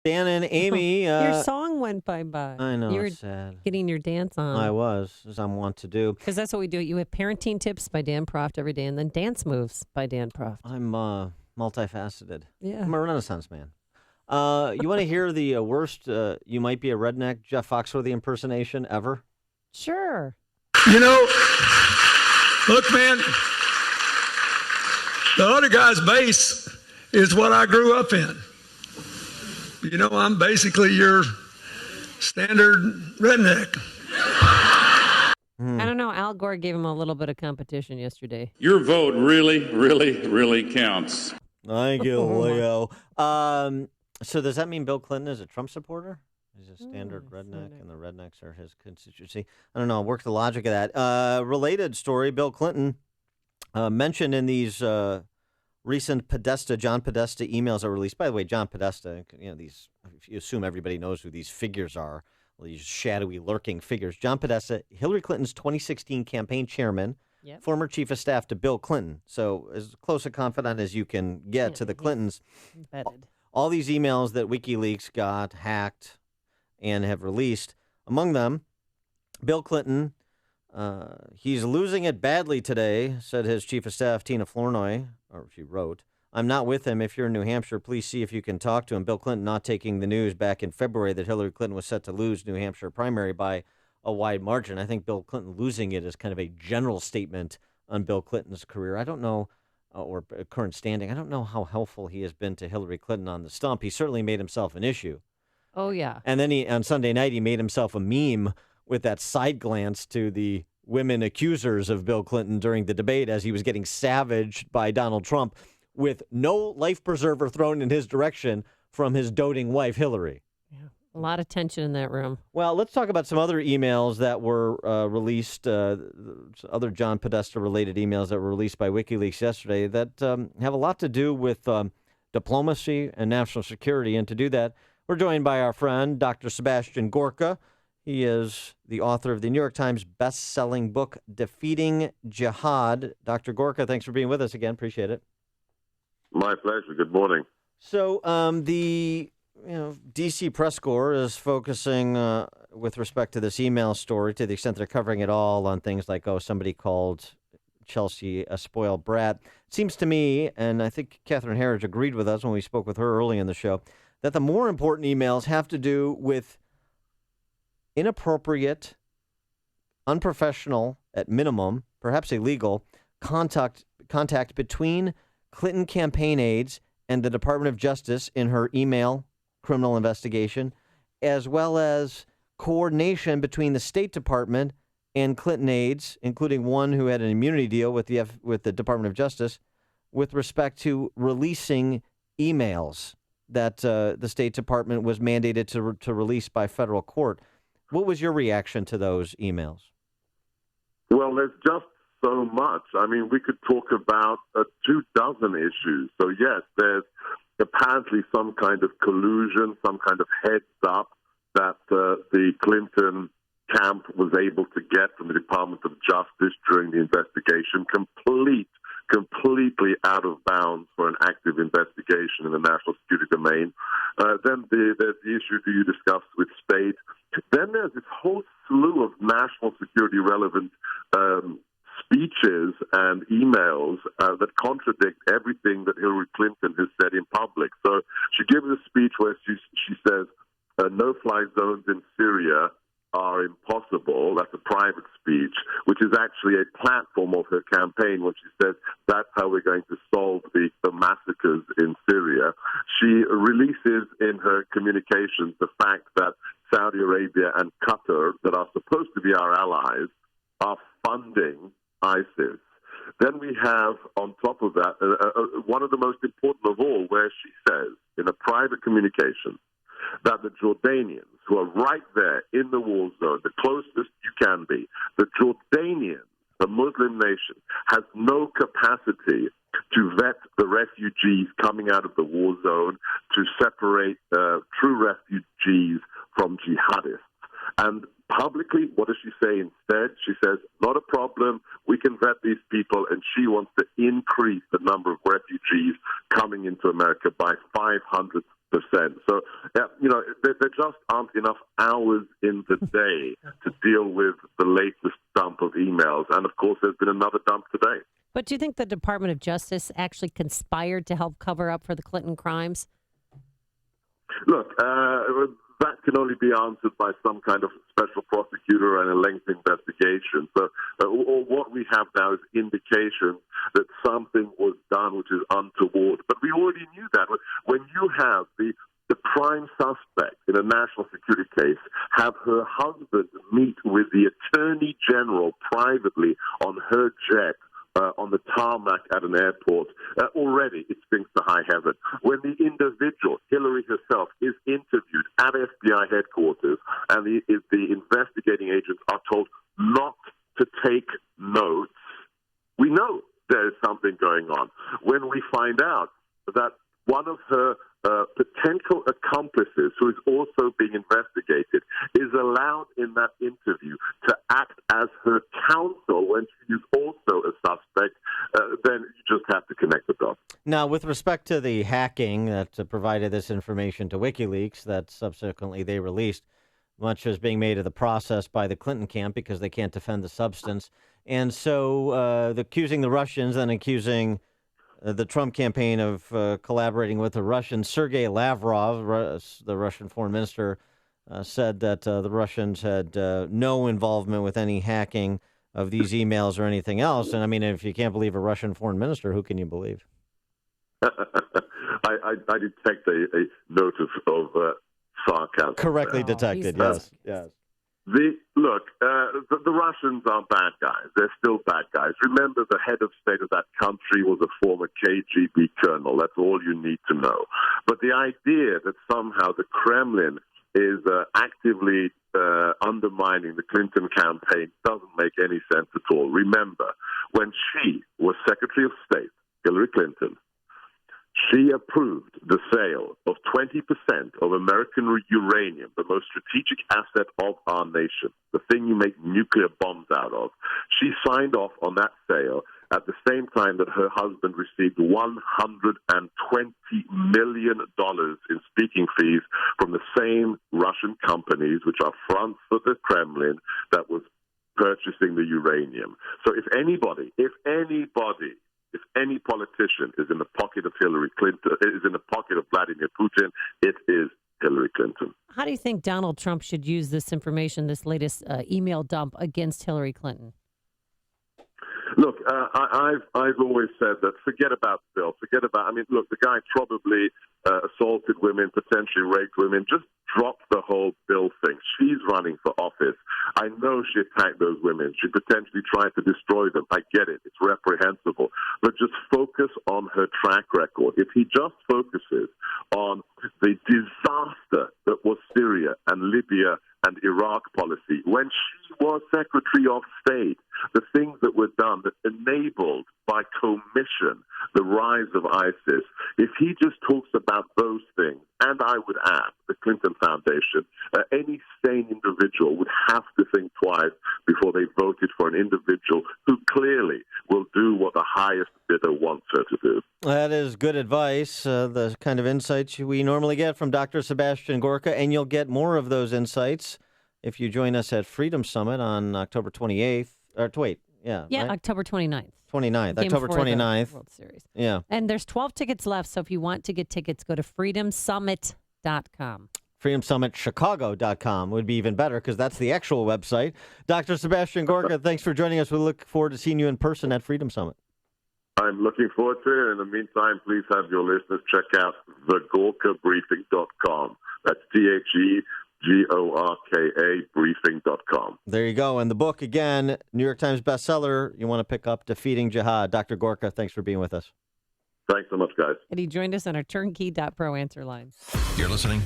Dan and Amy. Your song went by. I know, You were it's sad. getting your dance on. I was, as I'm wont to do. Because that's what we do. You have parenting tips by Dan Proft every day, and then dance moves by Dan Proft. I'm multifaceted. Yeah. I'm a Renaissance man. You want to hear the worst You Might Be a Redneck Jeff Foxworthy impersonation ever? Sure. You know, look, man, the other guy's base is what I grew up in. You know, I'm basically your standard redneck. I don't know. Al Gore gave him a little bit of competition yesterday. Your vote really, really, really counts. Thank you, Leo. So does that mean Bill Clinton is a Trump supporter? He's a standard redneck, and the rednecks are his constituency. I don't know. I'll work the logic of that. Related story, Bill Clinton mentioned in these recent John Podesta emails that were released. By the way, John Podesta, these, if you assume everybody knows who these figures are, these shadowy, lurking figures. John Podesta, Hillary Clinton's 2016 campaign chairman, former chief of staff to Bill Clinton. So as close a confidant as you can get to the Clintons. All these emails that WikiLeaks got hacked and have released. Among them, Bill Clinton, he's losing it badly today, said his chief of staff, Tina Flournoy, or she wrote. I'm not with him. If you're in New Hampshire, please see if you can talk to him. Bill Clinton not taking the news back in February that Hillary Clinton was set to lose New Hampshire primary by a wide margin. I think Bill Clinton losing it is kind of a general statement on Bill Clinton's career. I don't know, or current standing. I don't know how helpful he has been to Hillary Clinton on the stump. He certainly made himself an issue. Oh, yeah. And then on Sunday night, he made himself a meme with that side glance to the women accusers of Bill Clinton during the debate as he was getting savaged by Donald Trump with no life preserver thrown in his direction from his doting wife, Hillary. Yeah. A lot of tension in that room. Well, let's talk about some other emails that were released, other John Podesta-related emails that were released by WikiLeaks yesterday that have a lot to do with diplomacy and national security. And to do that, we're joined by our friend, Dr. Sebastian Gorka. He is the author of the New York Times best-selling book, Defeating Jihad. Dr. Gorka, thanks for being with us again. Appreciate it. My pleasure. Good morning. So the D.C. press corps is focusing with respect to this email story, to the extent they're covering it all, on things like, somebody called Chelsea a spoiled brat. It seems to me, and I think Catherine Herridge agreed with us when we spoke with her early in the show, that the more important emails have to do with inappropriate, unprofessional, at minimum, perhaps illegal, contact between Clinton campaign aides and the Department of Justice in her email criminal investigation, as well as coordination between the State Department and Clinton aides, including one who had an immunity deal with the Department of Justice, with respect to releasing emails that the State Department was mandated to release by federal court. What was your reaction to those emails? Well, there's just so much. I mean, we could talk about 24 issues. So, yes, there's apparently some kind of collusion, some kind of heads up that the Clinton camp was able to get from the Department of Justice during the investigation, completely out of bounds for an active investigation in the national security domain. Then there's the issue that you discussed with state. Then there's this whole slew of national security relevant speeches and emails that contradict everything that Hillary Clinton has said in public. So she gives a speech where she says no-fly zones in Syria are impossible. That's a private speech, which is actually a platform of her campaign when she says that's how we're going to solve the massacres in Syria. She releases in her communications the fact that Saudi Arabia and Qatar, that are supposed to be our allies, are funding ISIS. Then we have, on top of that, one of the most important of all, where she says in a private communication that the Jordanians, who are right there in the war zone, the closest you can be, the Jordanians, the Muslim nation, has no capacity to vet the refugees coming out of the war zone, to separate true refugees from jihadists. And publicly, what does she say instead? She says, not a problem, we can vet these people, and she wants to increase the number of refugees coming into America by 500%. So there just aren't enough hours in the day to deal with the latest dump of emails. And, of course, there's been another dump today. But do you think the Department of Justice actually conspired to help cover up for the Clinton crimes? Look, that can only be answered by some kind of special prosecutor and a lengthy investigation. So what we have now is indication that something was done which is untoward. But we already knew that. When you have the prime suspect in a national security case have her husband meet with the attorney general privately on her jet on the tarmac at an airport, already it stinks to high heaven. When the individual, Hillary herself, is interviewed at FBI headquarters and the investigating agents are told not to take notes, we know there is something going on. When we find out that one of her potential accomplices, who is also being investigated, is allowed in that interview to act as her counsel when she is also a suspect, then you just have to connect the dots. Now, with respect to the hacking that provided this information to WikiLeaks that subsequently they released, much is being made of the process by the Clinton camp because they can't defend the substance. And so accusing the Russians and accusing the Trump campaign of collaborating with the Russians. Sergei Lavrov, the Russian foreign minister, said that the Russians had no involvement with any hacking of these emails or anything else. And I mean, if you can't believe a Russian foreign minister, who can you believe? I detect a note of sarcasm. Correctly detected, yes. The Russians are bad guys. They're still bad guys. Remember, the head of state of that country was a former KGB colonel. That's all you need to know. But the idea that somehow the Kremlin is actively undermining the Clinton campaign doesn't make any sense at all. Remember, when she was Secretary of State, Hillary Clinton, she approved the sale of 20% of American uranium, the most strategic asset of our nation, the thing you make nuclear bombs out of. She signed off on that sale at the same time that her husband received $120 million in speaking fees from the same Russian companies, which are fronts for the Kremlin, that was purchasing the uranium. So if any politician is in the pocket of Hillary Clinton, is in the pocket of Vladimir Putin, it is Hillary Clinton. How do you think Donald Trump should use this information, this latest email dump, against Hillary Clinton? Look, I've always said that forget about Bill. Look, the guy probably assaulted women, potentially raped women. Just drop the whole Bill thing. She's running for office. I know she attacked those women. She potentially tried to destroy them. I get it. It's reprehensible. But just focus on her track record. If he just focuses on the disaster that was Syria and Libya and Iraq policy, when she was Secretary of State, the things that were done that enabled by commission the rise of ISIS, if he just talks about those things, and I would add the Clinton Foundation, any sane individual would have to think twice before they voted for an individual who clearly will do what the highest bidder wants her to do. That is good advice, the kind of insights we normally get from Dr. Sebastian Gorka, and you'll get more of those insights if you join us at Freedom Summit on October 28th. Right? October 29th. October 29th. World Series. Yeah. And there's 12 tickets left, so if you want to get tickets, go to freedomsummit.com. freedomsummitchicago.com would be even better because that's the actual website. Dr. Sebastian Gorka, thanks for joining us. We look forward to seeing you in person at Freedom Summit. I'm looking forward to it. In the meantime, please have your listeners check out thegorkabriefing.com. That's TheGorka briefing.com. There you go. And the book, again, New York Times bestseller, you want to pick up, Defeating Jihad. Dr. Gorka, thanks for being with us. Thanks so much, guys. And he joined us on our turnkey.pro answer line. You're listening